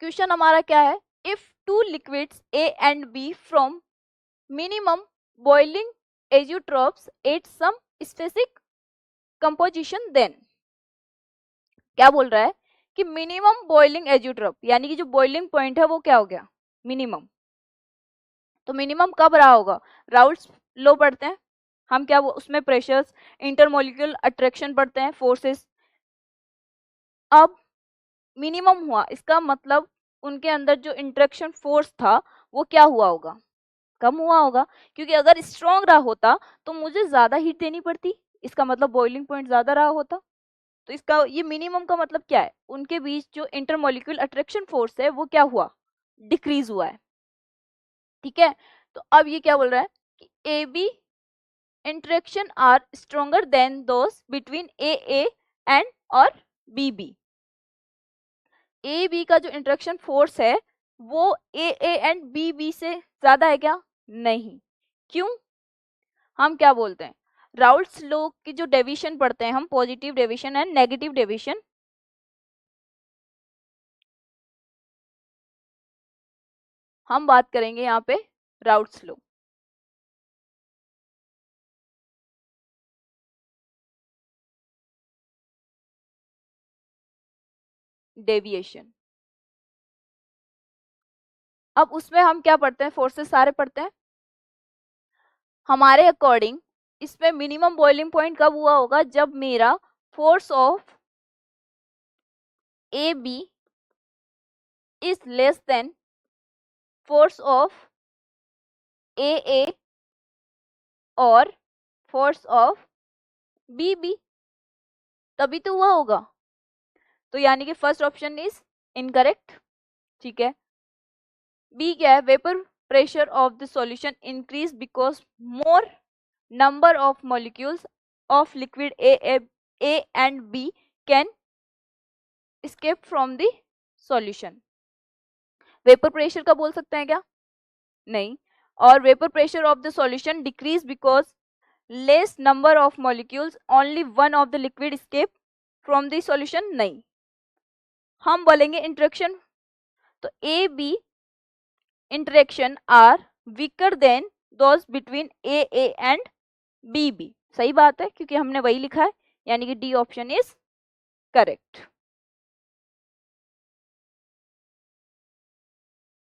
Question हमारा क्या है, if two liquids A and B from minimum boiling azeotropes at some specific composition then. क्या बोल रहा है कि मिनिमम बॉइलिंग एजियोट्रॉप यानी कि जो बॉइलिंग पॉइंट है वो क्या हो गया, मिनिमम। तो मिनिमम कब रहा होगा, राउल्ट्स लो पढ़ते हैं हम, क्या वो उसमें प्रेशर्स, इंटरमोलिक्यूल अट्रैक्शन पढ़ते हैं, फोर्सेस। अब मिनिमम हुआ, इसका मतलब उनके अंदर जो इंटरेक्शन फोर्स था वो क्या हुआ होगा, कम हुआ होगा, क्योंकि अगर स्ट्रॉन्ग रहा होता तो मुझे ज्यादा हीट देनी पड़ती, इसका मतलब बॉइलिंग पॉइंट ज्यादा रहा होता। तो इसका ये मिनिमम का मतलब क्या है, उनके बीच जो इंटरमोलिक्यूल अट्रैक्शन फोर्स है वो क्या हुआ, डिक्रीज हुआ है। ठीक है, तो अब ये क्या बोल रहा है कि A B interaction are stronger than those between A and और बी बी। ए बी का जो इंटरेक्शन फोर्स है वो ए एंड बी बी से ज्यादा है क्या, नहीं। क्यों, हम क्या बोलते हैं, राउल्ट्स लॉ की जो डेविएशन पढ़ते हैं हम, positive deviation and negative deviation, हम बात करेंगे यहाँ पे राउल्ट्स लॉ। डेविएशन, अब उसमें हम क्या पढ़ते हैं, फोर्सेस सारे पढ़ते हैं। हमारे अकॉर्डिंग इसमें मिनिमम बॉइलिंग पॉइंट कब हुआ होगा, जब मेरा force of A B is less than force of A और फोर्स ऑफ बी बी, तभी तो हुआ होगा। तो यानी कि फर्स्ट ऑप्शन इज इनकरेक्ट। ठीक है, बी क्या है, vapour pressure of the solution increase because more number of molecules of liquid A and B can escape from the solution। Vapour pressure का बोल सकते हैं क्या, नहीं। और vapour pressure of the solution decrease because less number of molecules only one of the liquid escape from the solution, नहीं। हम बोलेंगे इंटरेक्शन, तो A B interaction are weaker than those between A and B B, सही बात है क्योंकि हमने वही लिखा है, यानी कि डी ऑप्शन इज करेक्ट।